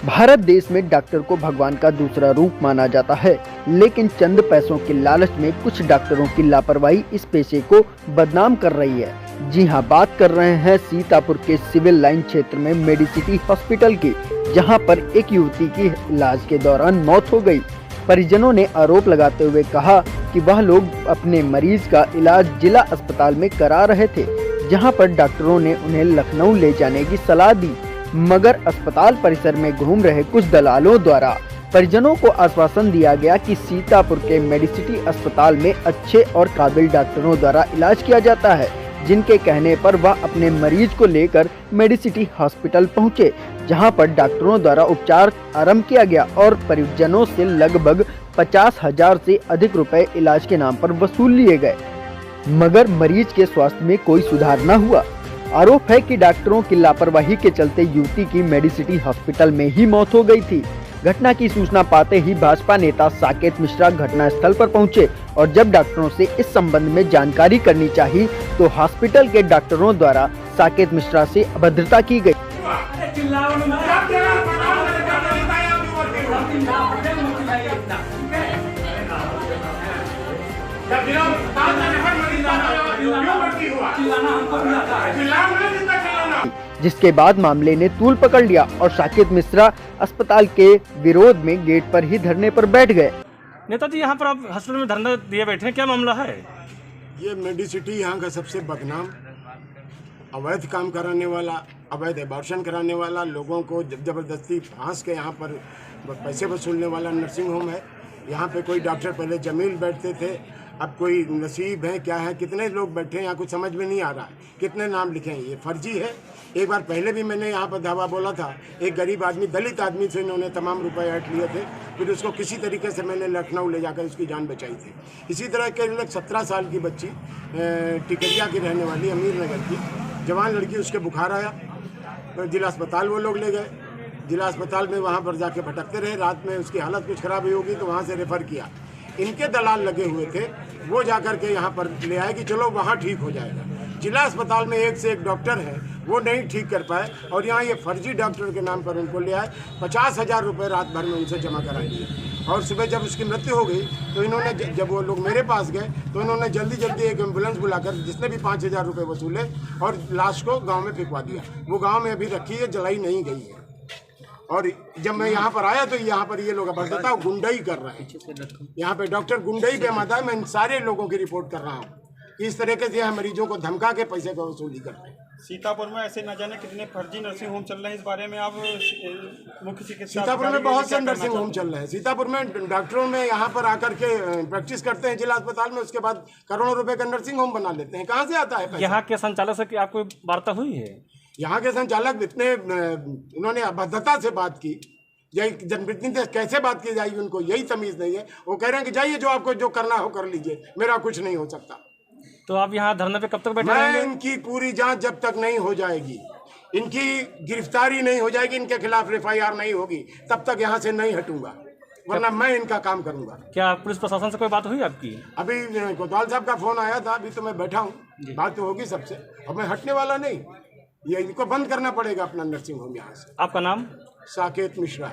भारत देश में डॉक्टर को भगवान का दूसरा रूप माना जाता है, लेकिन चंद पैसों के लालच में कुछ डॉक्टरों की लापरवाही इस पेशे को बदनाम कर रही है। जी हां, बात कर रहे हैं सीतापुर के सिविल लाइन क्षेत्र में मेडिसिटी हॉस्पिटल की, जहां पर एक युवती की इलाज के दौरान मौत हो गई। परिजनों ने आरोप लगाते हुए कहा कि वह लोग अपने मरीज का इलाज जिला अस्पताल में करा रहे थे, जहां पर डॉक्टरों ने उन्हें लखनऊ ले जाने की सलाह दी, मगर अस्पताल परिसर में घूम रहे कुछ दलालों द्वारा परिजनों को आश्वासन दिया गया कि सीतापुर के मेडिसिटी अस्पताल में अच्छे और काबिल डॉक्टरों द्वारा इलाज किया जाता है, जिनके कहने पर वह अपने मरीज को लेकर मेडिसिटी हॉस्पिटल पहुंचे, जहां पर डॉक्टरों द्वारा उपचार आरंभ किया गया और परिजनों से लगभग 50,000 से अधिक रुपए इलाज के नाम पर वसूल लिए गए, मगर मरीज के स्वास्थ्य में कोई सुधार न हुआ। आरोप है कि डॉक्टरों की लापरवाही के चलते युवती की मेडिसिटी हॉस्पिटल में ही मौत हो गई थी। घटना की सूचना पाते ही भाजपा नेता साकेत मिश्रा घटना स्थल पर पहुंचे और जब डॉक्टरों से इस संबंध में जानकारी करनी चाहिए तो हॉस्पिटल के डॉक्टरों द्वारा साकेत मिश्रा से अभद्रता की गई। जिसके बाद मामले ने तूल पकड़ लिया और साकेत मिश्रा अस्पताल के विरोध में गेट पर ही धरने पर बैठ गए। नेताजी, यहाँ पर आप हॉस्पिटल में धरना दिए बैठे हैं, क्या मामला है? ये मेडिसिटी यहाँ का सबसे बदनाम, अवैध काम कराने वाला, अवैध एबॉर्शन कराने वाला, लोगों को जबरदस्ती फांस के यहाँ पर पैसे वसूलने वाला नर्सिंग होम है। यहाँ पे कोई डॉक्टर पहले जमील बैठते थे, अब कोई नसीब है क्या है, कितने लोग बैठे हैं यहाँ कुछ समझ में नहीं आ रहा है, कितने नाम लिखे हैं, ये फर्जी है। एक बार पहले भी मैंने यहाँ पर दावा बोला था, एक गरीब आदमी, दलित आदमी से इन्होंने तमाम रुपए ऐंठ लिए थे, फिर उसको किसी तरीके से मैंने लखनऊ ले जाकर उसकी जान बचाई थी। इसी तरह के 17 साल की बच्ची टिकरिया की रहने वाली, अमीर नगर की जवान लड़की, उसके बुखार आया तो जिला अस्पताल वो लोग ले गए। जिला अस्पताल में वहाँ पर जाके भटकते रहे, रात में उसकी हालत कुछ ख़राब हुई होगी तो वहाँ से रेफ़र किया। इनके दलाल लगे हुए थे, वो जाकर के यहाँ पर ले आए कि चलो वहाँ ठीक हो जाएगा। जिला अस्पताल में एक से एक डॉक्टर है, वो नहीं ठीक कर पाए और यहाँ ये फर्जी डॉक्टर के नाम पर उनको ले आए। 50,000 रुपये रात भर में उनसे जमा करा लिए और सुबह जब उसकी मृत्यु हो गई तो इन्होंने, जब वो लोग मेरे पास गए तो इन्होंने जल्दी जल्दी एक एम्बुलेंस बुलाकर जिसने भी 5,000 रुपये वसूले और लाश को गाँव में फेंकवा दिया। वो गाँव में अभी रखी है, जलाई नहीं गई है। और जब मैं यहाँ पर आया तो यहाँ पर ये लोग अभद्रता गुंडाई कर रहे हैं। यहाँ पे डॉक्टर गुंडाई पे माता है। मैं इन सारे लोगों की रिपोर्ट कर रहा हूँ कि इस तरीके से यहाँ मरीजों को धमका के पैसे का वसूली करते हैं। सीतापुर में ऐसे न जाने कितने फर्जी नर्सिंग होम चल रहे हैं, इस बारे में आप मुख्य चिकित्सा? सीतापुर में बहुत से नर्सिंग होम चल रहे हैं। सीतापुर में डॉक्टरों में यहाँ पर आकर के प्रैक्टिस करते हैं जिला अस्पताल में, उसके बाद करोड़ों रुपए का नर्सिंग होम बना लेते हैं। कहाँ से आता है पैसा? यहाँ के संचालक से आपको वार्ता हुई है? यहाँ के संचालक इतने, इन्होंने अभद्रता से बात की, यही जनप्रतिनिधि से कैसे बात की जाएगी, उनको यही तमीज़ नहीं है। वो कह रहे हैं कि जाइए, जो आपको जो करना हो कर लीजिए, मेरा कुछ नहीं हो सकता। तो आप यहाँ धरने पे कब तक बैठे मैं रहेंगे? इनकी पूरी जांच जब तक नहीं हो जाएगी, इनकी गिरफ्तारी नहीं हो जाएगी, इनके खिलाफ FIR नहीं होगी, तब तक यहाँ से नहीं हटूंगा, वरना मैं इनका काम करूंगा। क्या पुलिस प्रशासन से कोई बात हुई आपकी? अभी कोतवाल साहब का फोन आया था, अभी तो मैं बैठा हूँ, बात तो होगी सबसे, और मैं हटने वाला नहीं। ये इनको बंद करना पड़ेगा अपना नर्सिंग होम यहाँ से। आपका नाम? साकेत मिश्रा।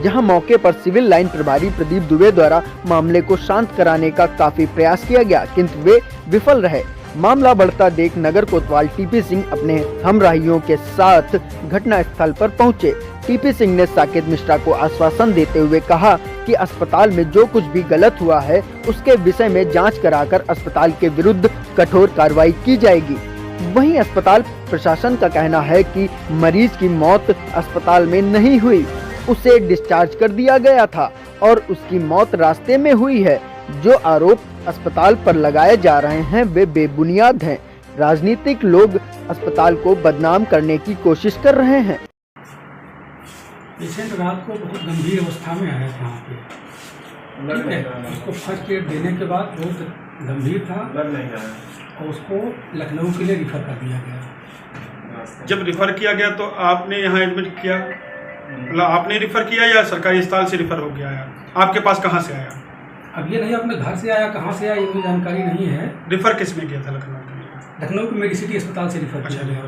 जहां मौके पर सिविल लाइन प्रभारी प्रदीप दुबे द्वारा मामले को शांत कराने का काफी प्रयास किया गया, किंतु वे विफल रहे। मामला बढ़ता देख नगर कोतवाल TP सिंह अपने हमराहियों के साथ घटना स्थल पर पहुंचे। TP सिंह ने साकेत मिश्रा को आश्वासन देते हुए कहा कि अस्पताल में जो कुछ भी गलत हुआ है उसके विषय में जांच कराकर अस्पताल के विरुद्ध कठोर कार्रवाई की जाएगी। वहीं अस्पताल प्रशासन का कहना है कि मरीज की मौत अस्पताल में नहीं हुई, उसे डिस्चार्ज कर दिया गया था और उसकी मौत रास्ते में हुई है। जो आरोप अस्पताल पर लगाए जा रहे हैं वे बेबुनियाद हैं। राजनीतिक लोग अस्पताल को बदनाम करने की कोशिश कर रहे हैं। पेशेंट रात को बहुत गंभीर अवस्था में आया था यहाँ पे, उसको फर्स्ट एड देने के बाद बहुत गंभीर था और उसको लखनऊ के लिए रिफर कर दिया गया। जब रिफर किया गया तो आपने यहाँ एडमिट किया, मतलब आपने रिफर किया या सरकारी अस्पताल से रिफर हो गया आया? आपके पास कहाँ से आया? अब ये नहीं अपने घर से आया, कहाँ से आया ये मुझे जानकारी नहीं है। रिफर किसने किया था लखनऊ के लिए? लखनऊ के मेडिसिटी अस्पताल से रिफर किया गया।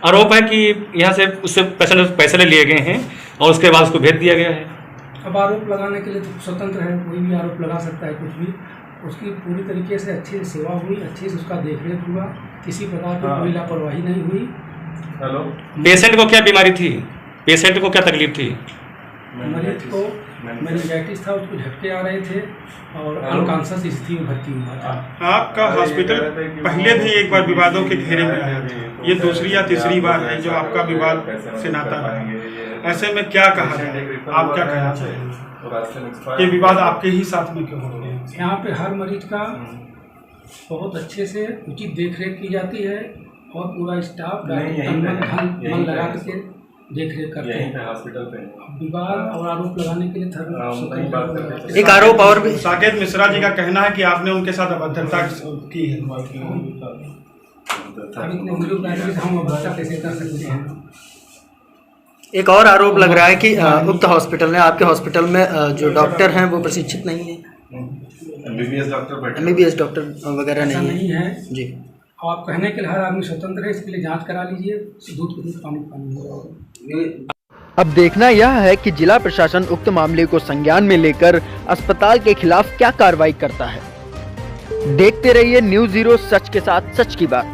आरोप है कि यहाँ से उससे पैसे ले लिए गए हैं और उसके बाद उसको भेज दिया गया है। अब आरोप लगाने के लिए तो स्वतंत्र है, कोई भी आरोप लगा सकता है कुछ भी। उसकी पूरी तरीके से अच्छे से सेवा हुई, अच्छे से उसका देखरेख हुआ, किसी प्रकार की कोई लापरवाही नहीं हुई। हेलो, पेशेंट को क्या बीमारी थी, पेशेंट को क्या तकलीफ थी? मरीज को मेनिंजाइटिस था, उसको झटके आ रहे थे और अनकॉन्शियस स्थिति में भर्ती हुआ था। आपका हॉस्पिटल पहले भी एक बार विवादों के घेरे में आया था, ये दूसरी या तीसरी बार है जो आपका विवाद से नाता रहा। ऐसे में क्या कहा जाए, आप क्या कहना चाहेंगे? ये विवाद आपके ही साथ में क्यों हो रहे हैं? यहाँ पे हर मरीज का बहुत अच्छे से उचित देखरेख की जाती है और पूरा स्टाफ मन लगा के देखरेख करते हैं। हॉस्पिटल पे विवाद और आरोप लगाने के लिए एक आरोप और भी साकेत मिश्रा जी का कहना है कि आपने उनके साथ अभद्रता की है। हम अभद्रता कैसे कर सकते हैं? एक और आरोप लग रहा है कि उक्त हॉस्पिटल में, आपके हॉस्पिटल में जो डॉक्टर हैं वो प्रशिक्षित नहीं है, MBBS डॉक्टर वगैरह ऐसा नहीं है। नहीं है जी, आप कहने के लिए हर आदमी स्वतंत्र है, इसके लिए जांच करा लीजिए, दूध को दूध पानी पानी होगा। अब देखना यह है कि जिला प्रशासन उक्त मामले को संज्ञान में लेकर अस्पताल के खिलाफ क्या कार्रवाई करता है। देखते रहिए न्यूज़ 0 सच के साथ, सच की बात।